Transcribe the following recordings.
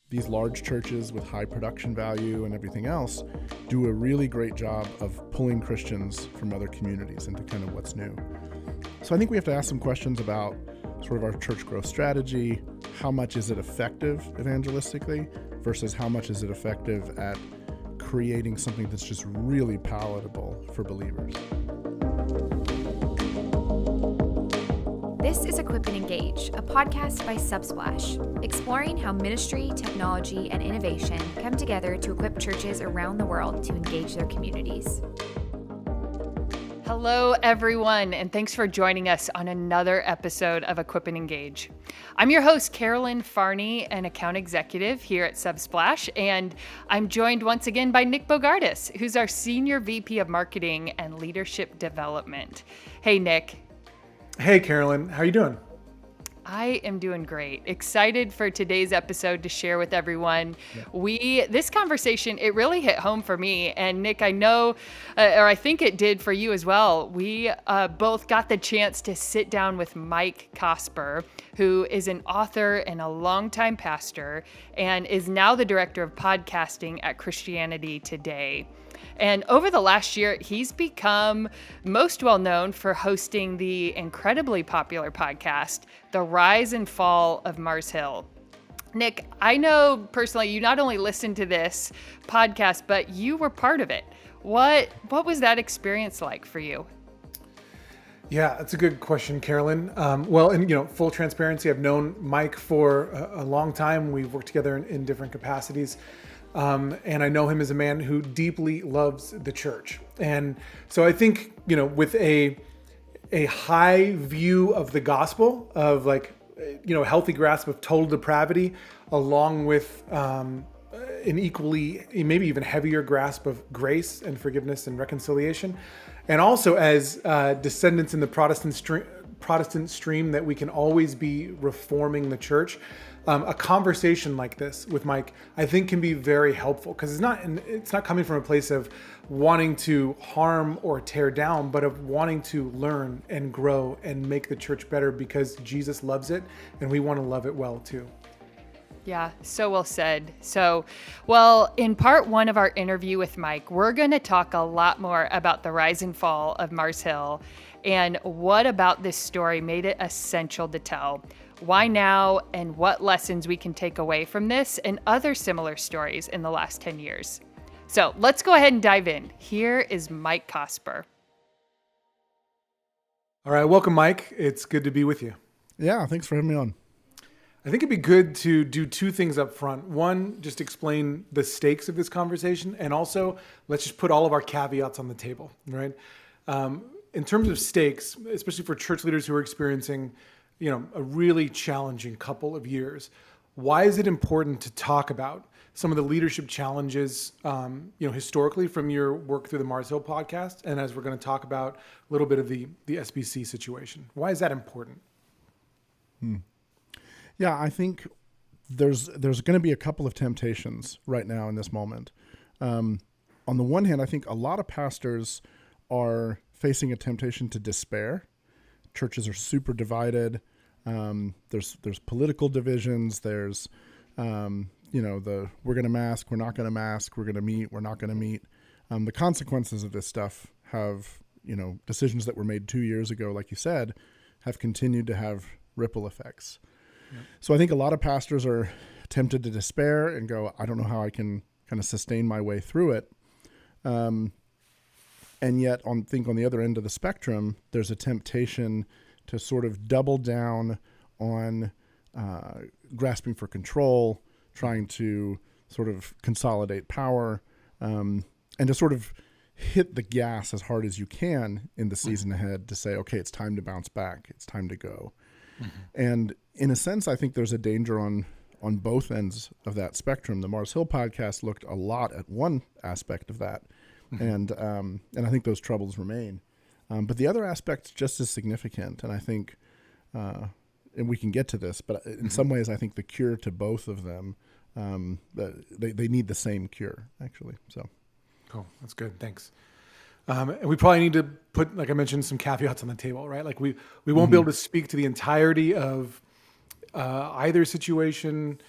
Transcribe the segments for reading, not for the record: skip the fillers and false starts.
these large churches with high production value and everything else do a really great job of pulling Christians from other communities into kind of what's new. So I think we have to ask some questions about sort of our church growth strategy. How much is it effective evangelistically versus how much is it effective at creating something that's just really palatable for believers? This is Equip and Engage, a podcast by Subsplash, exploring how ministry, technology, and innovation come together to equip churches around the world to engage their communities. Hello, everyone, and thanks for joining us on another episode of Equip and Engage. I'm your host, Carolyn Farney, an account executive here at Subsplash, and I'm joined once again by Nick Bogardus, who's our Senior VP of Marketing and Leadership Development. Hey, Nick. Hey, Carolyn. How are you doing? I am doing great. Excited for today's episode to share with everyone. This conversation, it really hit home for me. And Nick, I know, or I think it did for you as well. We both got the chance to sit down with Mike Cosper, who is an author and a longtime pastor, and is now the director of podcasting at Christianity Today. And over the last year, he's become most well known for hosting the incredibly popular podcast, The Rise and Fall of Mars Hill. Nick, I know personally you not only listened to this podcast, but you were part of it. What was that experience like for you? Yeah, that's a good question, Carolyn. Well, full transparency, I've known Mike for a long time. We've worked together in different capacities. And I know him as a man who deeply loves the church. And so I think, with a high view of the gospel of healthy grasp of total depravity, along with an equally, maybe even heavier grasp of grace and forgiveness and reconciliation. And also as descendants in the Protestant stream that we can always be reforming the church. A conversation like this with Mike, I think, can be very helpful because it's not coming from a place of wanting to harm or tear down, but of wanting to learn and grow and make the church better because Jesus loves it and we want to love it well too. Yeah, so well said. So, in part one of our interview with Mike, we're going to talk a lot more about the rise and fall of Mars Hill and what about this story made it essential to tell. Why now, and what lessons we can take away from this and other similar stories in the last 10 years. So let's go ahead and dive in. Here is Mike Cosper. All right, welcome, Mike. It's good to be with you. Yeah, thanks for having me on. I think it'd be good to do two things up front. One, just explain the stakes of this conversation, and also let's just put all of our caveats on the table, right? In terms of stakes, especially for church leaders who are experiencing a really challenging couple of years. Why is it important to talk about some of the leadership challenges, historically from your work through the Mars Hill podcast, and as we're going to talk about a little bit of the SBC situation? Why is that important? Yeah, I think there's going to be a couple of temptations right now in this moment. On the one hand, I think a lot of pastors are facing a temptation to despair. Churches are super divided. There's political divisions. There's, we're going to mask, we're not going to mask, we're going to meet, we're not going to meet. The consequences of this stuff have, decisions that were made 2 years ago, like you said, have continued to have ripple effects. Yep. So I think a lot of pastors are tempted to despair and go, I don't know how I can kind of sustain my way through it. And yet, on the other end of the spectrum, there's a temptation to sort of double down on grasping for control, trying to sort of consolidate power, and to sort of hit the gas as hard as you can in the season ahead to say, okay, it's time to bounce back. It's time to go. Mm-hmm. And in a sense, I think there's a danger on both ends of that spectrum. The Mars Hill podcast looked a lot at one aspect of that. Mm-hmm. And I think those troubles remain. But the other aspect's just as significant. And I think, and we can get to this, but in some ways, I think the cure to both of them, they need the same cure, actually. So, cool. That's good. Thanks. And we probably need to put, like I mentioned, some caveats on the table, right? Like we won't be able to speak to the entirety of either situation.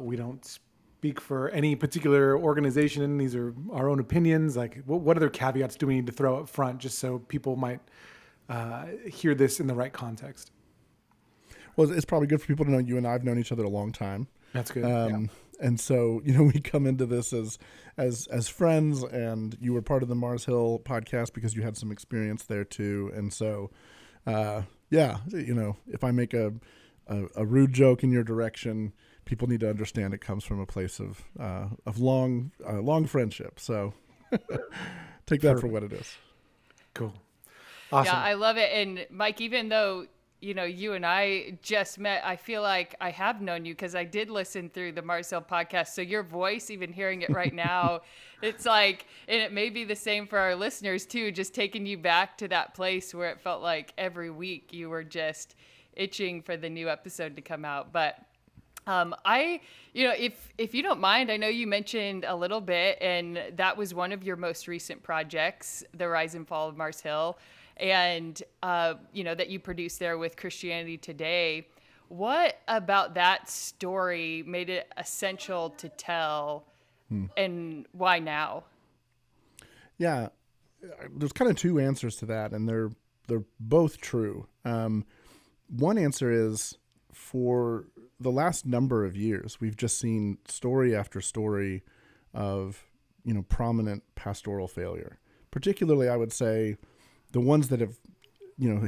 We don't speak for any particular organization. These are our own opinions. Like, what other caveats do we need to throw up front just so people might hear this in the right context? Well, it's probably good for people to know you and I have known each other a long time. That's good. And so, we come into this as friends, and you were part of the Mars Hill podcast because you had some experience there too. And so, if I make a rude joke in your direction, people need to understand it comes from a place of long friendship. So take that for what it is. Cool. Awesome. Yeah, I love it. And Mike, even though, you and I just met, I feel like I have known you because I did listen through the Mars Hill podcast. So your voice, even hearing it right now, it's like, and it may be the same for our listeners too, just taking you back to that place where it felt like every week you were just itching for the new episode to come out. But if you don't mind, I know you mentioned a little bit, and that was one of your most recent projects, the Rise and Fall of Mars Hill, and that you produced there with Christianity Today. What about that story made it essential to tell, and why now? Yeah, there's kind of two answers to that, and they're both true. One answer is, for the last number of years, we've just seen story after story of, prominent pastoral failure. Particularly, I would say the ones that have,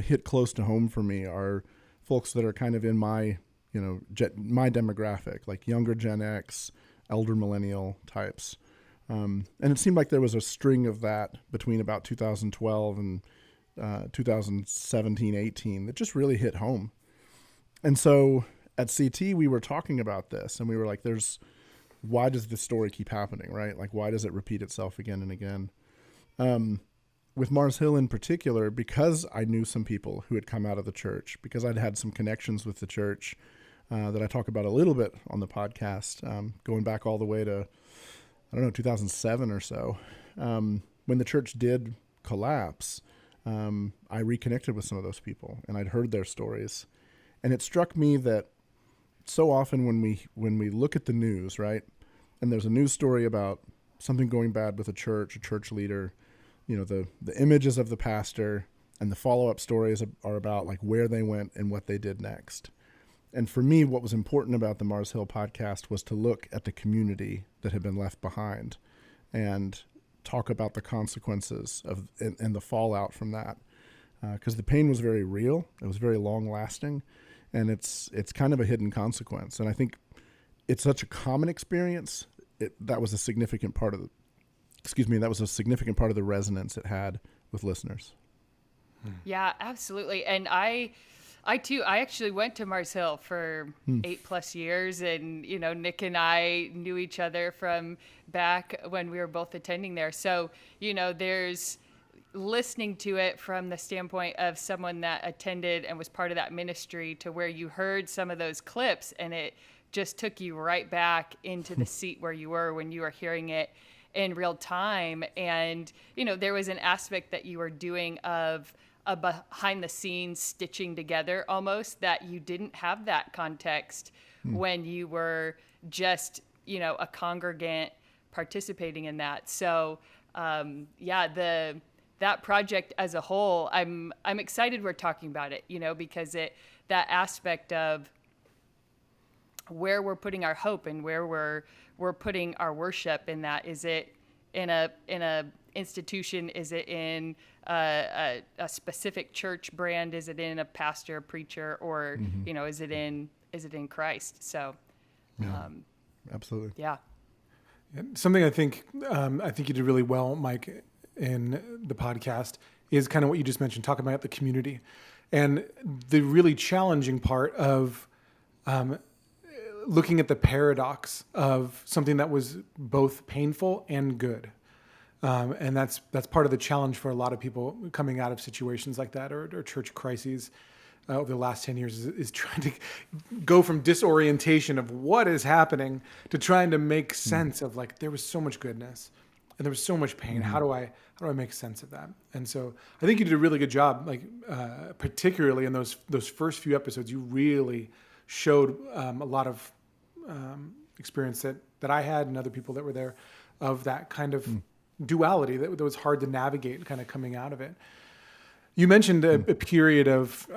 hit close to home for me are folks that are kind of in my, my demographic, like younger Gen X, elder millennial types. And it seemed like there was a string of that between about 2012 and 2017, 18 that just really hit home. And so at CT, we were talking about this, and we were like, why does this story keep happening, right? Like, why does it repeat itself again and again? With Mars Hill in particular, because I knew some people who had come out of the church, because I'd had some connections with the church that I talk about a little bit on the podcast, going back all the way to, 2007 or so. When the church did collapse, I reconnected with some of those people, and I'd heard their stories. And it struck me that so often when we look at the news, right, and there's a news story about something going bad with a church leader, the images of the pastor and the follow-up stories are about like where they went and what they did next. And for me, what was important about the Mars Hill podcast was to look at the community that had been left behind and talk about the consequences of and the fallout from that. Because the pain was very real. It was very long-lasting. And it's kind of a hidden consequence. And I think it's such a common experience. That was a significant part of the resonance it had with listeners. Yeah, absolutely. And I too, I actually went to Mars Hill for 8+ years, and, Nick and I knew each other from back when we were both attending there. So, there's listening to it from the standpoint of someone that attended and was part of that ministry, to where you heard some of those clips and it just took you right back into the seat where you were when you were hearing it in real time. And, there was an aspect that you were doing of a behind the scenes stitching together almost, that you didn't have that context when you were just, a congregant participating in that. So, that project as a whole, I'm excited we're talking about it, because that aspect of where we're putting our hope and where we're putting our worship in that. Is it in a institution? Is it in a specific church brand? Is it in a pastor, preacher, or is it in Christ? So, absolutely, yeah. Something I think you did really well, Mike, in the podcast is kind of what you just mentioned, talking about the community, and the really challenging part of looking at the paradox of something that was both painful and good. And that's part of the challenge for a lot of people coming out of situations like that or church crises over the last 10 years is trying to go from disorientation of what is happening to trying to make sense of, like, there was so much goodness and there was so much pain. How do I make sense of that? And so I think you did a really good job, like particularly in those first few episodes. You really showed a lot of experience that I had and other people that were there, of that kind of duality that was hard to navigate, kind of coming out of it. You mentioned a period of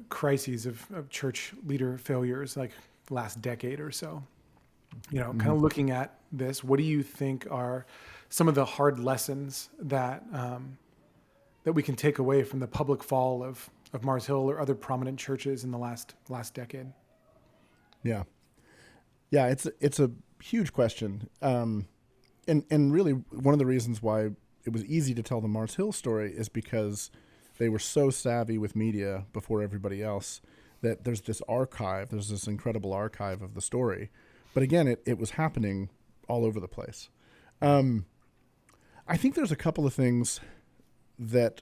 crises of church leader failures, like last decade or so. Kind of looking at this, what do you think are some of the hard lessons that that we can take away from the public fall of Mars Hill or other prominent churches in the last decade? Yeah. It's a huge question, and really one of the reasons why it was easy to tell the Mars Hill story is because they were so savvy with media before everybody else that there's this incredible archive of the story. But again, it was happening all over the place. I think there's a couple of things that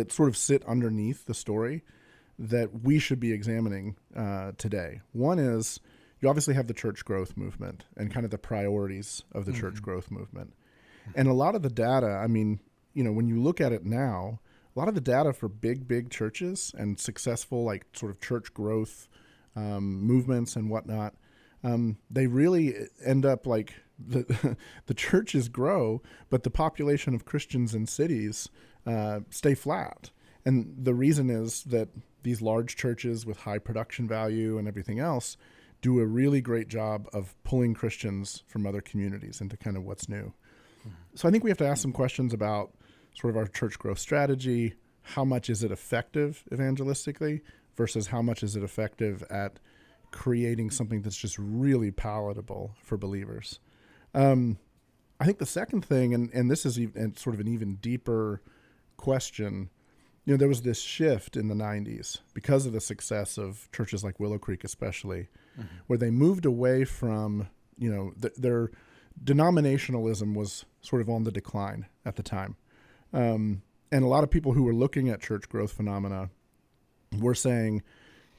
sort of sit underneath the story that we should be examining today. One is, you obviously have the church growth movement and kind of the priorities of the church growth movement. And a lot of the data, I mean, when you look at it now, a lot of the data for big churches and successful, like, sort of church growth movements and whatnot, they really end up like the churches grow, but the population of Christians in cities stay flat. And the reason is that these large churches with high production value and everything else do a really great job of pulling Christians from other communities into kind of what's new. So I think we have to ask some questions about sort of our church growth strategy. How much is it effective evangelistically versus how much is it effective at creating something that's just really palatable for believers? I think the second thing, and this is sort of an even deeper question, there was this shift in the 90s because of the success of churches like Willow Creek especially, where they moved away from, their denominationalism was sort of on the decline at the time. And a lot of people who were looking at church growth phenomena were saying,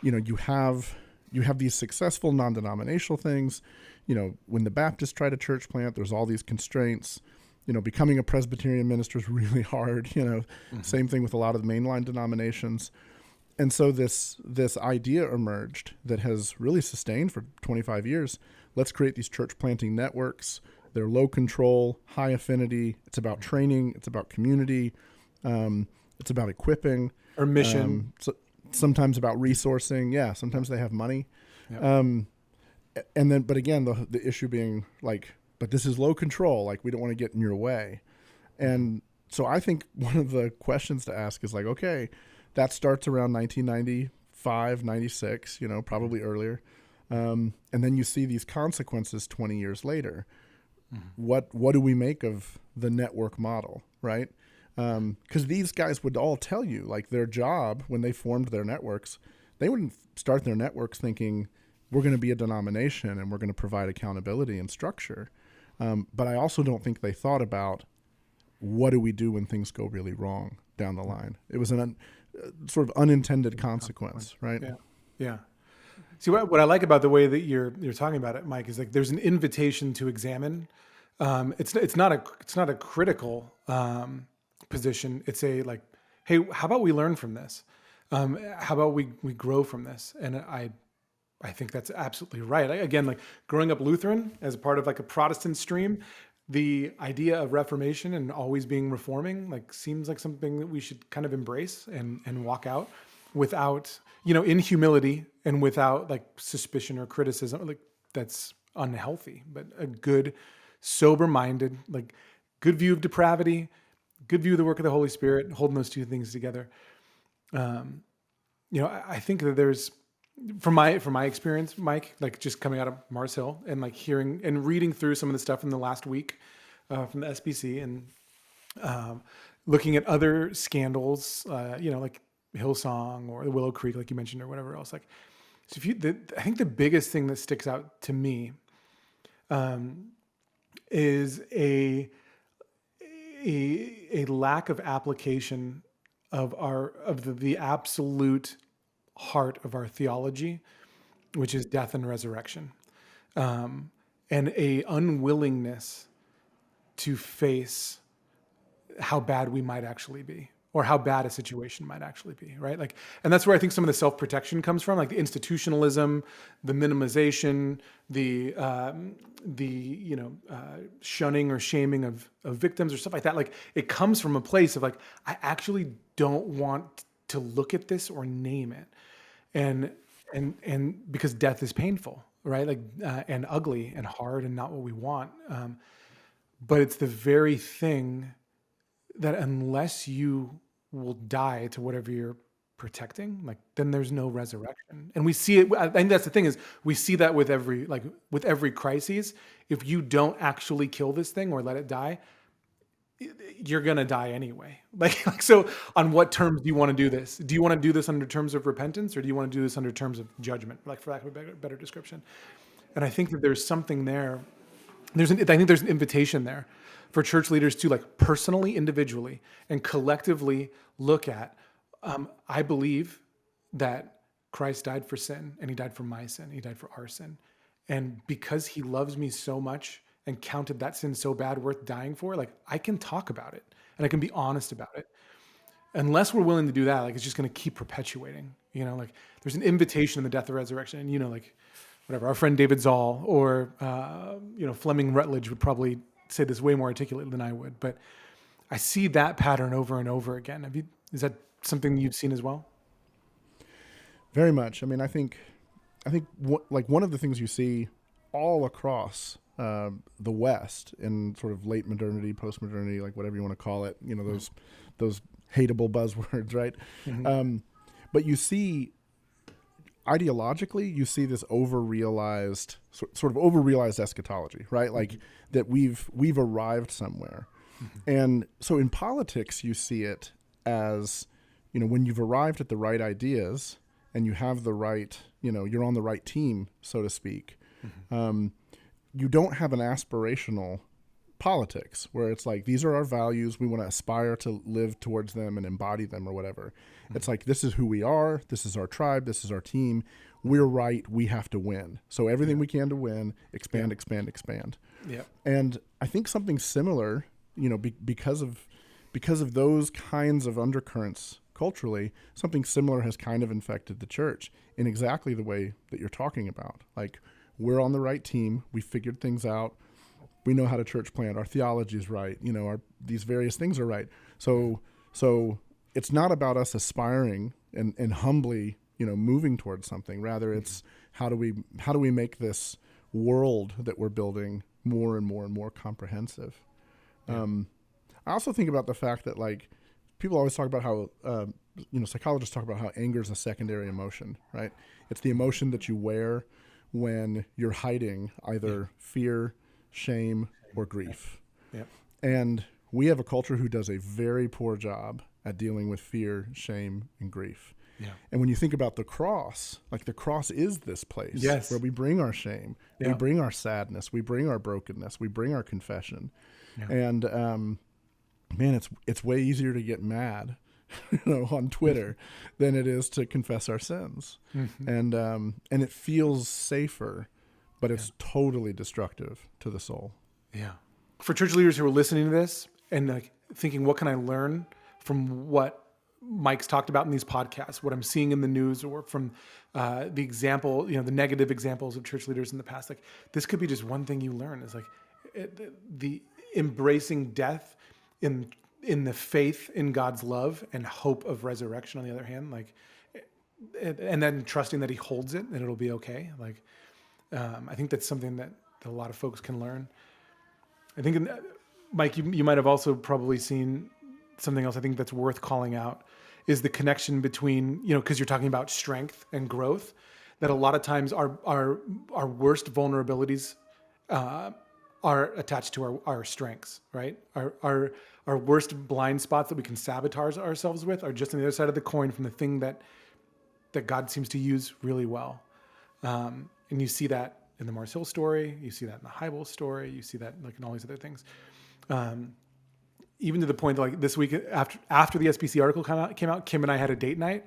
you have these successful non-denominational things. When the Baptists tried a church plant, there's all these constraints. Becoming a Presbyterian minister is really hard. Same thing with a lot of the mainline denominations. And so this idea emerged that has really sustained for 25 years. Let's create these church planting networks. They're low control, high affinity. It's about training. It's about community. It's about equipping. Or mission. Sometimes about resourcing. Yeah, sometimes they have money. Yep. But again, the issue being like, but this is low control. Like, we don't want to get in your way. And so I think one of the questions to ask is like, okay, that starts around 1995, 96, probably earlier. And then you see these consequences 20 years later. What do we make of the network model, right? Because these guys would all tell you, like, their job when they formed their networks, they wouldn't start their networks thinking, we're going to be a denomination and we're going to provide accountability and structure. But I also don't think they thought about, what do we do when things go really wrong down the line? It was an sort of unintended consequence, right? Yeah. See, what I like about the way that you're talking about it, Mike, is like there's an invitation to examine. It's not a critical position. It's a like, hey, how about we learn from this? How about we grow from this? And I think that's absolutely right. Again, like growing up Lutheran as a part of like a Protestant stream, the idea of Reformation and always being reforming like seems like something that we should kind of embrace and walk out without, in humility and without like suspicion or criticism. Like, that's unhealthy, but a good, sober-minded, like good view of depravity, good view of the work of the Holy Spirit, holding those two things together. I think that there's, from my experience, Mike, like just coming out of Mars Hill and like hearing and reading through some of the stuff from the last week from the SBC and looking at other scandals, like Hillsong or the Willow Creek, like you mentioned, or whatever else. Like, so I think the biggest thing that sticks out to me is a lack of application of the absolute heart of our theology, which is death and resurrection, and a unwillingness to face how bad we might actually be, or how bad a situation might actually be, right? Like, and that's where I think some of the self-protection comes from, like the institutionalism, the minimization, the shunning or shaming of victims or stuff like that. Like, it comes from a place of like, I actually don't want to look at this or name it, and because death is painful, right? Like, and ugly and hard and not what we want. But it's the very thing that unless you will die to whatever you're protecting, like, then there's no resurrection. And we see it. I think that's the thing, is we see that with every crisis. If you don't actually kill this thing or let it die, you're going to die anyway. Like, so on what terms do you want to do this? Do you want to do this under terms of repentance, or do you want to do this under terms of judgment? Like, for lack of a better description. And I think that there's something there. I think there's an invitation there for church leaders to, like, personally, individually, and collectively look at, I believe that Christ died for sin, and he died for my sin. He died for our sin. And because he loves me so much and counted that sin so bad worth dying for, like, I can talk about it and I can be honest about it. Unless we're willing to do that, like, it's just going to keep perpetuating, like there's an invitation in the death and resurrection. And, like, whatever, our friend David Zoll or, Fleming Rutledge would probably say this way more articulately than I would, but I see that pattern over and over again. Is that something you've seen as well? Very much. I mean, I think one of the things you see all across the West in sort of late modernity, post-modernity, like whatever you want to call it, those hateable buzzwords, right? Mm-hmm. But you see, ideologically, you see this over-realized, sort of over-realized eschatology, right? Like, that we've arrived somewhere. Mm-hmm. And so in politics, you see it as, when you've arrived at the right ideas and you have the right, you're on the right team, so to speak. Mm-hmm. You don't have an aspirational politics where it's like, these are our values, we want to aspire to live towards them and embody them or whatever. Mm-hmm. It's like, this is who we are, this is our tribe, this is our team, we're right, we have to win. So everything we can to win, expand. Yeah. And I think something similar, because of those kinds of undercurrents culturally, something similar has kind of infected the church in exactly the way that you're talking about. Like, we're on the right team. We figured things out. We know how to church plant. Our theology is right. These various things are right. So it's not about us aspiring and humbly, moving towards something. Rather, it's how do we make this world that we're building more and more and more comprehensive. Yeah. I also think about the fact that, like, people always talk about how, psychologists talk about how anger is a secondary emotion, right? It's the emotion that you wear when you're hiding either fear, shame, or grief. Yeah. And we have a culture who does a very poor job at dealing with fear, shame, and grief. Yeah. And when you think about the cross, like, the cross is this place where we bring our shame, we bring our sadness, we bring our brokenness, we bring our confession. Yeah. And man, it's way easier to get mad on Twitter than it is to confess our sins. Mm-hmm. And it feels safer, but it's totally destructive to the soul. Yeah. For church leaders who are listening to this and, like, thinking, what can I learn from what Mike's talked about in these podcasts, what I'm seeing in the news, or from the example, the negative examples of church leaders in the past, like, this could be just one thing you learn is, like, the embracing death in the faith in God's love and hope of resurrection on the other hand, like, and then trusting that he holds it and it'll be okay. Like, I think that's something that a lot of folks can learn. I think, Mike, you might have also probably seen something else I think that's worth calling out is the connection between, because you're talking about strength and growth, that a lot of times our worst vulnerabilities are attached to our strengths, right? Our worst blind spots that we can sabotage ourselves with are just on the other side of the coin from the thing that God seems to use really well. And you see that in the Mars Hill story, you see that in the Hybel story, you see that, like, in all these other things. Even to the point that, like, this week after the SBC article came out, Kim and I had a date night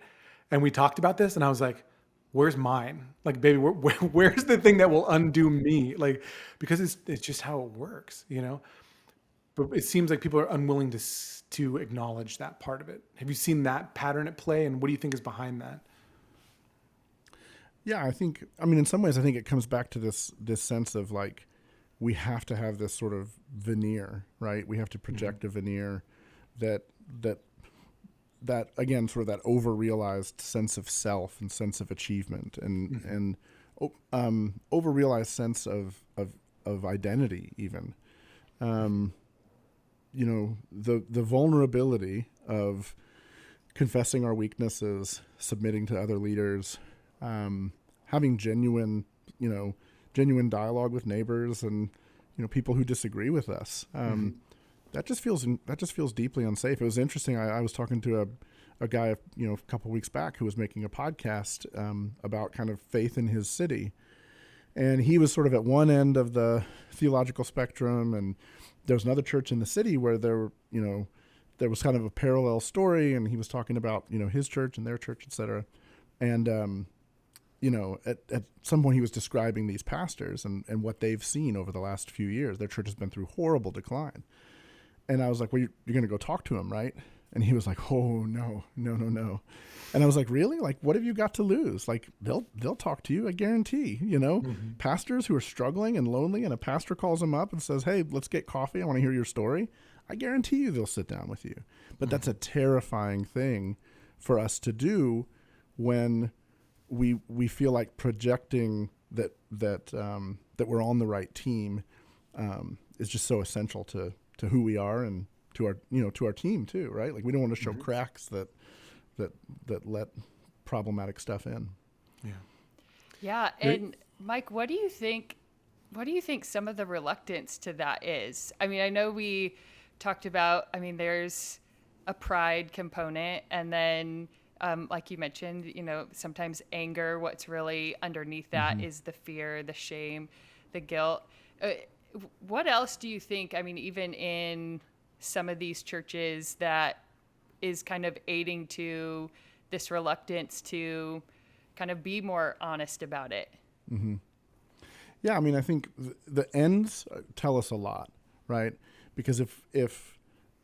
and we talked about this, and I was like, where's mine? Like, baby, where's the thing that will undo me? Like, because it's just how it works, but it seems like people are unwilling to acknowledge that part of it. Have you seen that pattern at play, and what do you think is behind that? Yeah, I mean, in some ways, I think it comes back to this sense of like, we have to have this sort of veneer, right? We have to project a veneer that again, sort of that over-realized sense of self and sense of achievement and over-realized sense of identity even. You know, the vulnerability of confessing our weaknesses, submitting to other leaders, having genuine dialogue with neighbors and, people who disagree with us. That just feels deeply unsafe. It was interesting. I was talking to a guy, a couple weeks back who was making a podcast about kind of faith in his city. And he was sort of at one end of the theological spectrum, and there was another church in the city where there was kind of a parallel story, and he was talking about, his church and their church, et cetera. And, at some point he was describing these pastors and what they've seen over the last few years. Their church has been through horrible decline. And I was like, well, you're going to go talk to him, right? And he was like, oh, no. And I was like, really? Like, what have you got to lose? Like, they'll talk to you, I guarantee, Pastors who are struggling and lonely, and a pastor calls them up and says, hey, let's get coffee. I want to hear your story. I guarantee you they'll sit down with you. But that's a terrifying thing for us to do when we feel like projecting that we're on the right team is just so essential to who we are and to our team too, right? Like, we don't want to show cracks that let problematic stuff in. Yeah. And Mike, what do you think some of the reluctance to that is? I mean, I know we talked about, there's a pride component, and then like you mentioned, sometimes anger. What's really underneath that is the fear, the shame, the guilt. What else do you think, even in some of these churches, that is kind of aiding to this reluctance to kind of be more honest about it? Mm-hmm. Yeah, I think the ends tell us a lot, right? Because if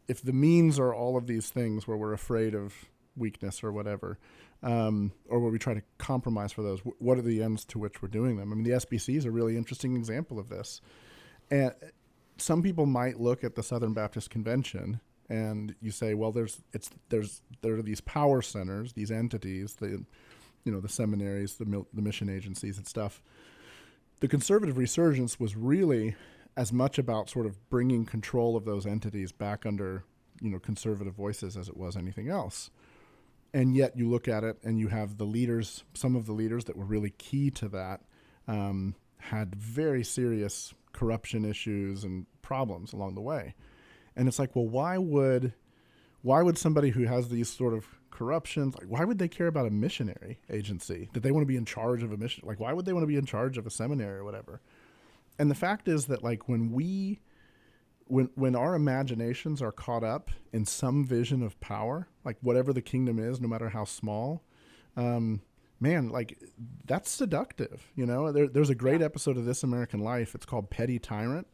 the means are all of these things where we're afraid of weakness or whatever, or where we try to compromise for those, what are the ends to which we're doing them? The SBC is a really interesting example of this. And some people might look at the Southern Baptist Convention and you say, well, there are these power centers, these entities, the seminaries, the mission agencies and stuff. The conservative resurgence was really as much about sort of bringing control of those entities back under, conservative voices as it was anything else. And yet you look at it and you have some of the leaders that were really key to that had very serious corruption issues and problems along the way. And it's like, well, why would somebody who has these sort of corruptions, like, why would they care about a missionary agency? That they want to be in charge of a mission? Like, why would they want to be in charge of a seminary or whatever? And the fact is that, like, when our imaginations are caught up in some vision of power, like whatever the kingdom is, no matter how small, like, that's seductive. There's a great episode of This American Life. It's called Petty Tyrant.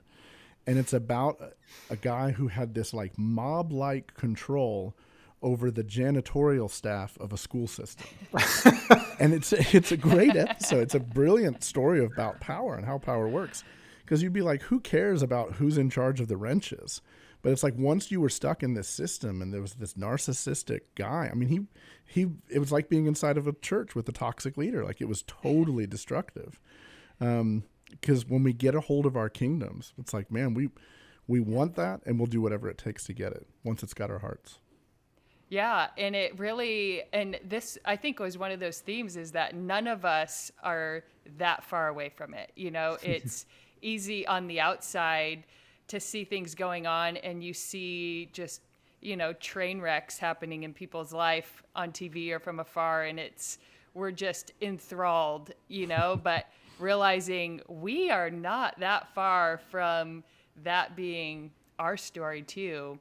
And it's about a guy who had this like mob-like control over the janitorial staff of a school system. And it's a great episode. It's a brilliant story about power and how power works. Because you'd be like, who cares about who's in charge of the wrenches? But it's like, once you were stuck in this system and there was this narcissistic guy, it was like being inside of a church with a toxic leader. Like, it was totally destructive. Because when we get a hold of our kingdoms, it's like, man, we want that, and we'll do whatever it takes to get it once it's got our hearts. Yeah, and it really, and this, I think, was one of those themes, is that none of us are that far away from it. It's easy on the outside to see things going on, and you see just, train wrecks happening in people's life on TV or from afar, and we're just enthralled, but realizing we are not that far from that being our story too.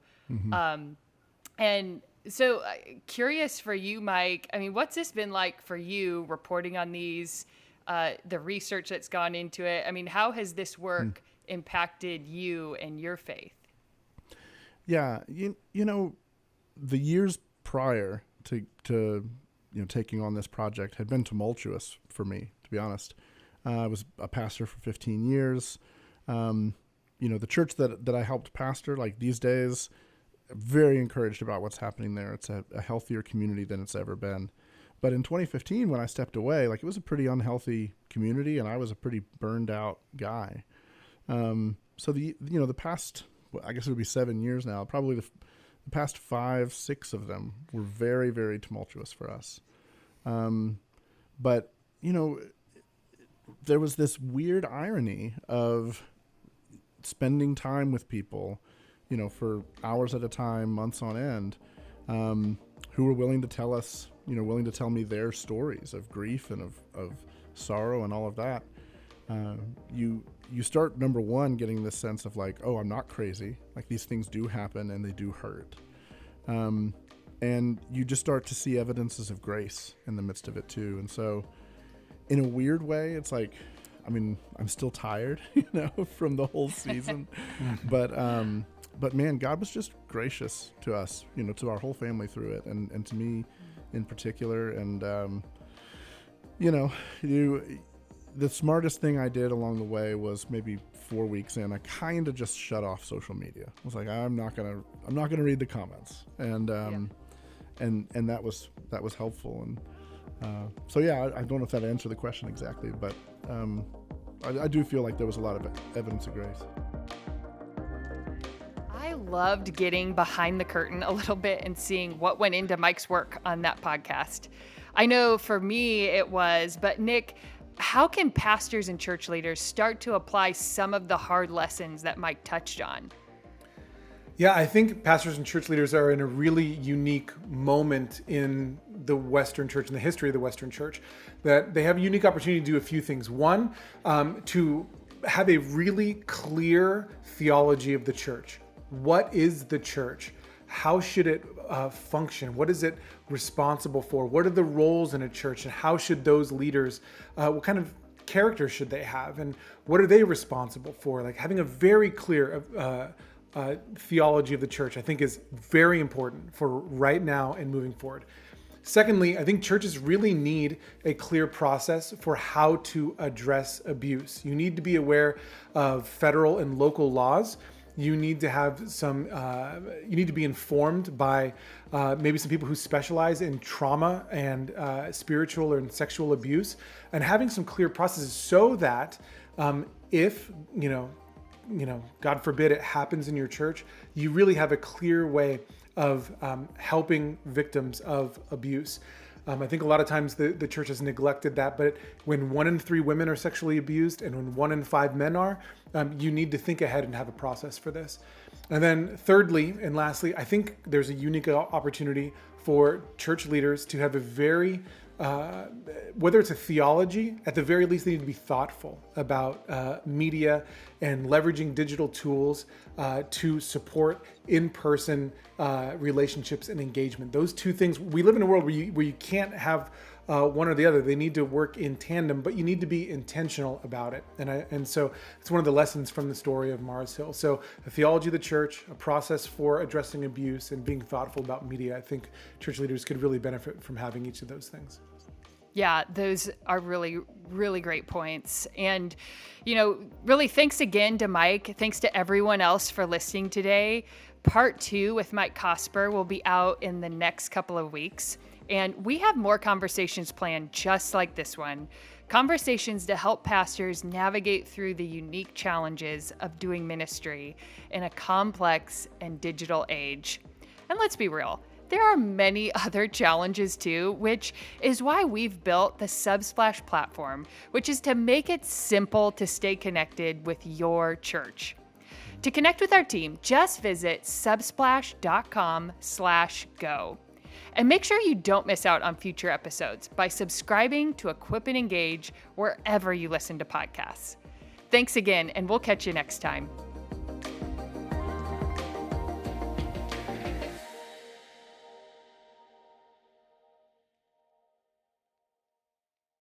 And so curious for you, Mike, what's this been like for you, reporting on these, the research that's gone into it? How has this work impacted you and your faith? Yeah, the years prior to taking on this project had been tumultuous for me, to be honest. I was a pastor for 15 years. The church that I helped pastor, like these days, very encouraged about what's happening there. It's a healthier community than it's ever been. But in 2015, when I stepped away, like it was a pretty unhealthy community, and I was a pretty burned out guy. So the past, I guess it would be 7 years now, probably the past 5, 6 of them were very, very tumultuous for us. But there was this weird irony of spending time with people, for hours at a time, months on end, who were willing to tell us, willing to tell me their stories of grief and of sorrow and all of that. You start, number one, getting this sense of like, oh, I'm not crazy. Like these things do happen and they do hurt. And you just start to see evidences of grace in the midst of it too. And so in a weird way, it's like, I'm still tired, from the whole season, but man, God was just gracious to us, to our whole family through it. And to me in particular. And, the smartest thing I did along the way was maybe 4 weeks in, I kind of just shut off social media. I was like, I'm not gonna read the comments, and that was helpful. And so yeah, I don't know if that answered the question exactly, but I do feel like there was a lot of evidence of grace. I loved getting behind the curtain a little bit and seeing what went into Mike's work on that podcast. I know for me it was, but Nick, how can pastors and church leaders start to apply some of the hard lessons that Mike touched on? Yeah, I think pastors and church leaders are in a really unique moment in the Western church, in the history of the Western church, that they have a unique opportunity to do a few things. One, to have a really clear theology of the church. What is the church? How should it function? What is it responsible for? What are the roles in a church, and how should those leaders, what kind of character should they have, and what are they responsible for? Like having a very clear theology of the church, I think, is very important for right now and moving forward. Secondly, I think churches really need a clear process for how to address abuse. You need to be aware of federal and local laws. You need to have you need to be informed by maybe some people who specialize in trauma and spiritual and sexual abuse, and having some clear processes so that if, God forbid it happens in your church, you really have a clear way of helping victims of abuse. I think a lot of times the church has neglected that, but when 1 in 3 women are sexually abused and when 1 in 5 men are, you need to think ahead and have a process for this. And then thirdly and lastly, I think there's a unique opportunity for church leaders to have a very, whether it's a theology, at the very least they need to be thoughtful about media and leveraging digital tools to support in-person relationships and engagement. Those two things, we live in a world where you can't have one or the other. They need to work in tandem, but you need to be intentional about it. And so it's one of the lessons from the story of Mars Hill. So a theology of the church, a process for addressing abuse, and being thoughtful about media. I think church leaders could really benefit from having each of those things. Yeah, those are really, really great points. And, really thanks again to Mike. Thanks to everyone else for listening today. Part 2 with Mike Cosper will be out in the next couple of weeks. And we have more conversations planned just like this one. Conversations to help pastors navigate through the unique challenges of doing ministry in a complex and digital age. And let's be real, there are many other challenges too, which is why we've built the Subsplash platform, which is to make it simple to stay connected with your church. To connect with our team, just visit subsplash.com/go. And make sure you don't miss out on future episodes by subscribing to Equip and Engage wherever you listen to podcasts. Thanks again, and we'll catch you next time.